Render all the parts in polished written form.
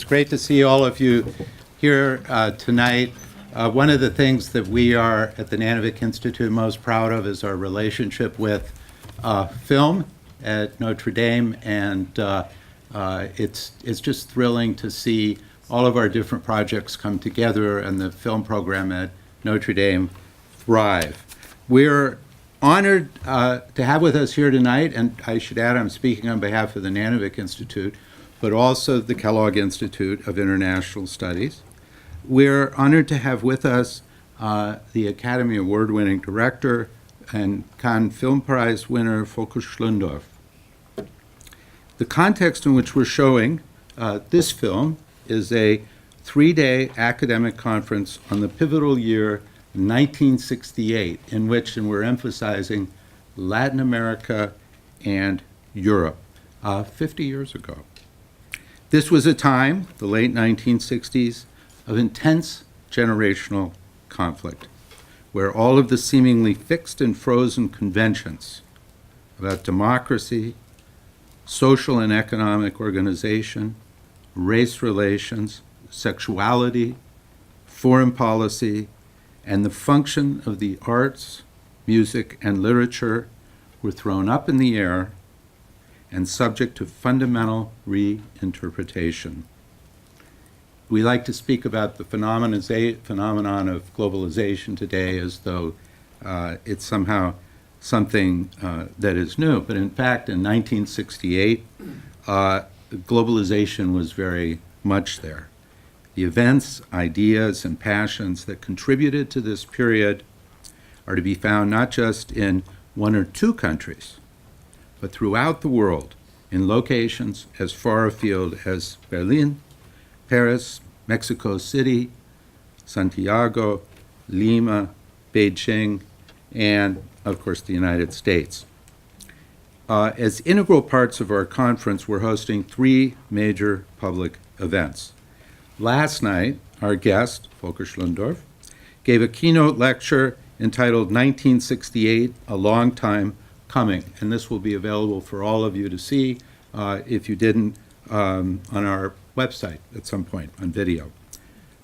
It's great to see all of you here tonight. One of the things that we are at the Nanovic Institute most proud of is our relationship with film at Notre Dame, and it's just thrilling to see all of our different projects come together and the film program at Notre Dame thrive. We're honored to have with us here tonight, and I should add I'm speaking on behalf of the Nanovic Institute, but also the Kellogg Institute of International Studies. We're honored to have with us the Academy Award-winning director and Cannes Film Prize winner, Volker Schlöndorff. The context in which we're showing this film is a 3-day academic conference on the pivotal year 1968, in which, and we're emphasizing, Latin America and Europe, 50 years ago. This was a time, the late 1960s, of intense generational conflict, where all of the seemingly fixed and frozen conventions about democracy, social and economic organization, race relations, sexuality, foreign policy, and the function of the arts, music, and literature were thrown up in the air and subject to fundamental reinterpretation. We like to speak about the phenomenon of globalization today as though it's somehow something that is new. But in fact, in 1968, globalization was very much there. The events, ideas, and passions that contributed to this period are to be found not just in one or two countries, but throughout the world, in locations as far afield as Berlin, Paris, Mexico City, Santiago, Lima, Beijing, and, of course, the United States. As integral parts of our conference, we're hosting 3 major public events. Last night, our guest, Volker Schlöndorff, gave a keynote lecture entitled 1968, A Long Time Coming, and this will be available for all of you to see if you didn't on our website at some point on video.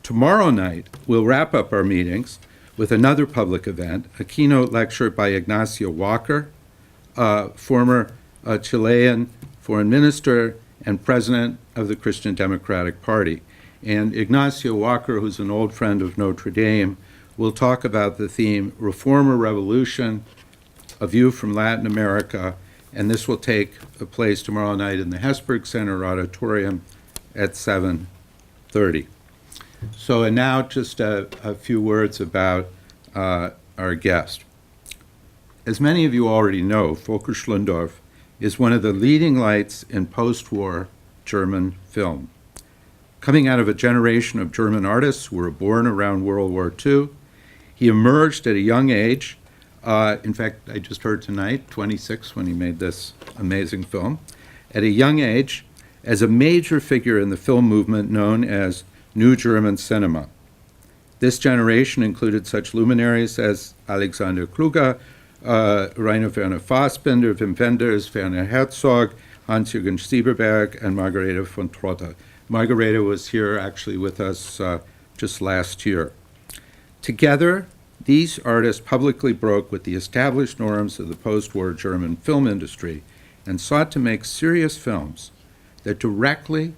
Tomorrow night, we'll wrap up our meetings with another public event, a keynote lecture by Ignacio Walker, former Chilean foreign minister and president of the Christian Democratic Party. And Ignacio Walker, who's an old friend of Notre Dame, will talk about the theme Reform or Revolution, a view from Latin America, and this will take place tomorrow night in the Hesburgh Center Auditorium at 7:30. So, and now just a few words about our guest. As many of you already know, Volker Schlöndorff is one of the leading lights in post-war German film. Coming out of a generation of German artists who were born around World War II, he emerged at a young age. In fact, I just heard tonight, 26 when he made this amazing film, at a young age as a major figure in the film movement known as New German Cinema. This generation included such luminaries as Alexander Kluge, Rainer Werner Fassbinder, Wim Wenders, Werner Herzog, Hans-Jürgen Stieberberg, and Margarete von Trotta. Margarete was here actually with us just last year. Together, these artists publicly broke with the established norms of the post-war German film industry and sought to make serious films that directly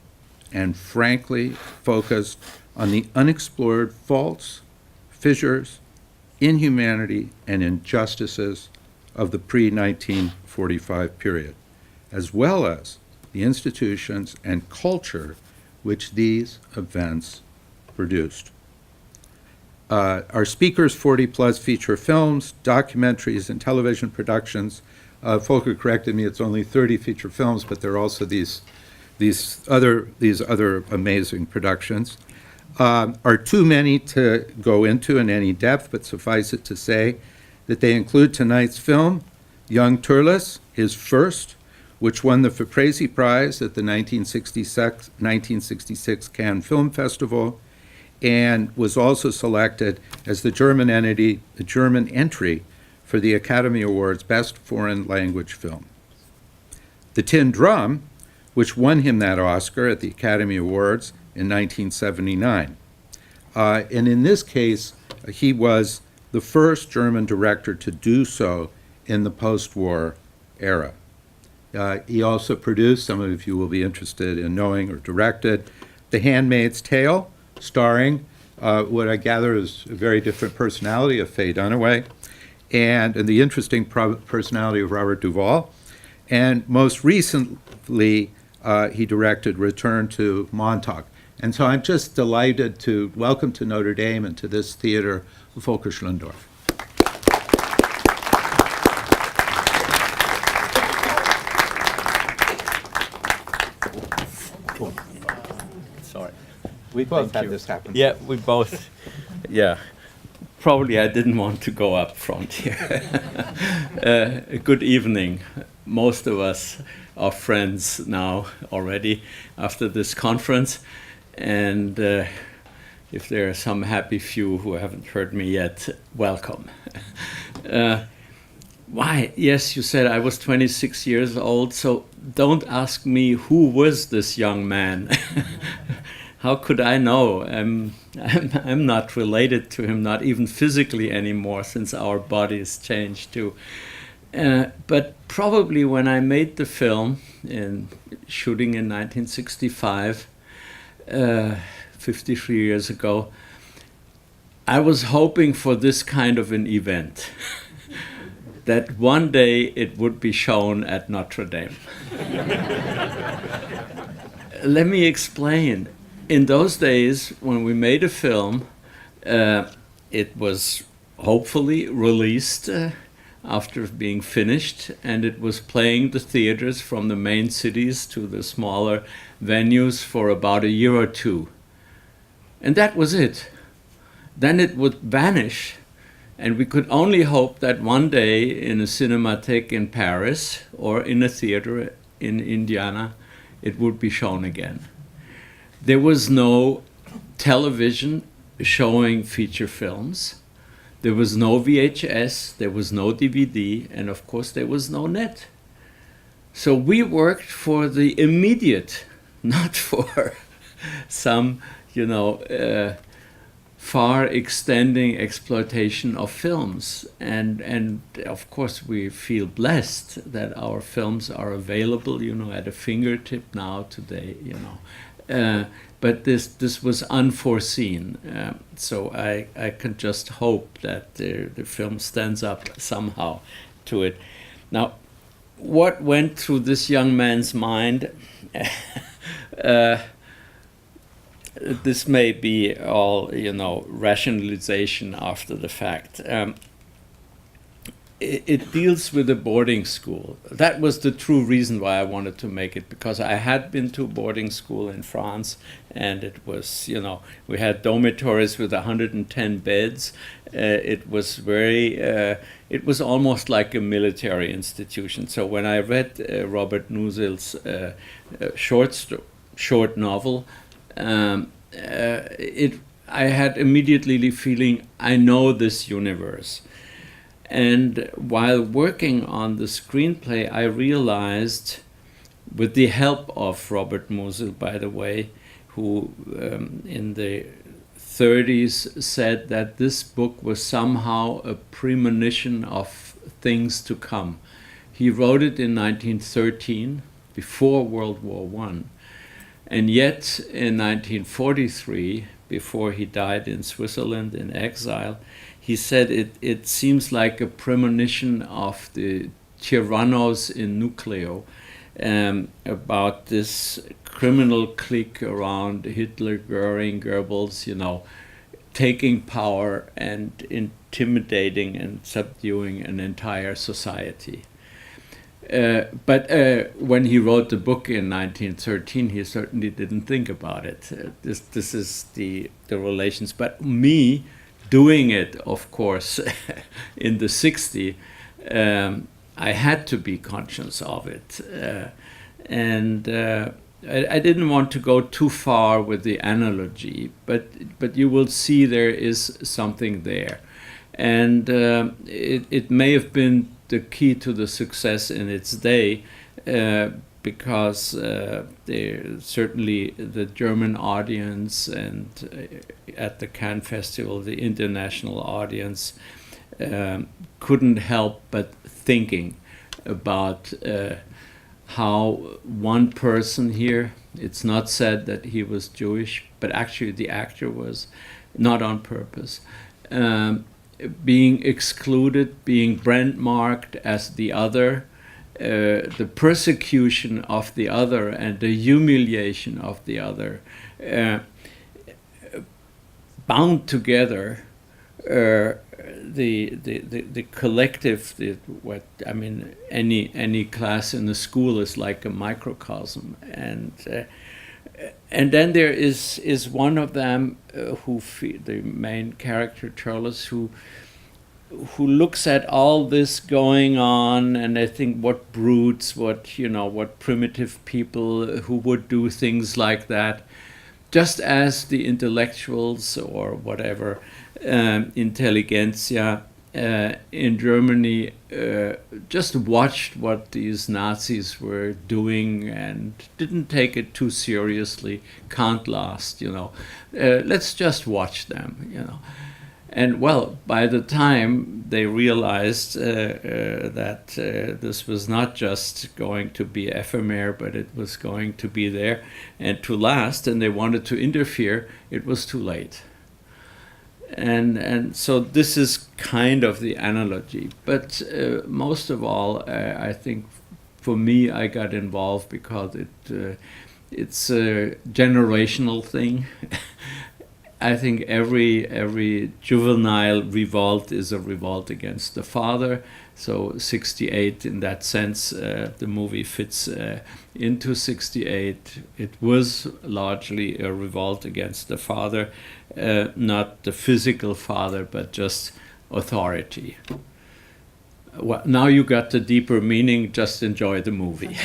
and frankly focused on the unexplored faults, fissures, inhumanity, and injustices of the pre-1945 period, as well as the institutions and culture which these events produced. Our speakers, 40-plus feature films, documentaries, and television productions. Volker corrected me, it's only 30 feature films, but there are also these other amazing productions. Are too many to go into in any depth, but suffice it to say that they include tonight's film, Young TÖRLESS, his first, which won the Fipresi Prize at the 1966 Cannes Film Festival, and was also selected as the German entry for the Academy Awards Best Foreign Language Film. The Tin Drum, which won him that Oscar at the Academy Awards in 1979. And in this case, he was the first German director to do so in the post-war era. He also produced, some of you will be interested in knowing, or directed, The Handmaid's Tale, starring what I gather is a very different personality of Faye Dunaway, and the interesting personality of Robert Duvall. And most recently, he directed Return to Montauk. And so I'm just delighted to welcome to Notre Dame and to this theater Volker Schlöndorff. Sorry. We both had this happen. Yeah, we both, yeah. Probably I didn't want to go up front here. Good evening. Most of us are friends now already after this conference. And if there are some happy few who haven't heard me yet, welcome. Why? Yes, you said I was 26 years old, so don't ask me who was this young man. How could I know? I'm not related to him, not even physically anymore, since our bodies changed too. But probably when I made the film, shooting in 1965, 53 years ago, I was hoping for this kind of an event, that one day it would be shown at Notre Dame. Let me explain. In those days, when we made a film, it was hopefully released after being finished, and it was playing the theaters from the main cities to the smaller venues for about a year or two. And that was it. Then it would vanish, and we could only hope that one day in a cinematheque in Paris or in a theater in Indiana, it would be shown again. There was no television showing feature films. There was no VHS, there was no DVD, and of course there was no net. So we worked for the immediate, not for some, far extending exploitation of films. And of course we feel blessed that our films are available, at a fingertip now today, But this was unforeseen, so I can just hope that the film stands up somehow to it. Now, what went through this young man's mind? This may be all, rationalization after the fact. It deals with a boarding school. That was the true reason why I wanted to make it, because I had been to boarding school in France, and it was, we had dormitories with 110 beds. It was very, it was almost like a military institution. So when I read Robert Musil's short novel, I had immediately the feeling, I know this universe. And while working on the screenplay, I realized, with the help of Robert Musil, by the way, who in the 30s said that this book was somehow a premonition of things to come. He wrote it in 1913, before World War I. And yet, in 1943, before he died in Switzerland in exile, he said it seems like a premonition of the tyrannos in Nucleo, about this criminal clique around Hitler, Goering, Goebbels, taking power and intimidating and subduing an entire society. But when he wrote the book in 1913, he certainly didn't think about it. This is the relations. But me doing it, of course, in the 60s, I had to be conscious of it. I didn't want to go too far with the analogy, but you will see there is something there. And it may have been the key to the success in its day, because certainly the German audience and at the Cannes Festival, the international audience couldn't help but thinking about how one person here, it's not said that he was Jewish, but actually the actor was, not on purpose, being excluded, being brand-marked as the other, the persecution of the other and the humiliation of the other, bound together the collective, any class in the school is like a microcosm, and then there is one of them the main character TÖRLESS, who looks at all this going on, and I think what brutes, what primitive people who would do things like that, just as the intellectuals or whatever, intelligentsia in Germany just watched what these Nazis were doing and didn't take it too seriously, can't last, let's just watch them, And well, by the time they realized that this was not just going to be ephemeral, but it was going to be there and to last, and they wanted to interfere, it was too late. And so this is kind of the analogy. But most of all, I think for me, I got involved because it's a generational thing. I think every juvenile revolt is a revolt against the father. So 68, in that sense, the movie fits into 68. It was largely a revolt against the father, not the physical father, but just authority. Well, now you got the deeper meaning, just enjoy the movie.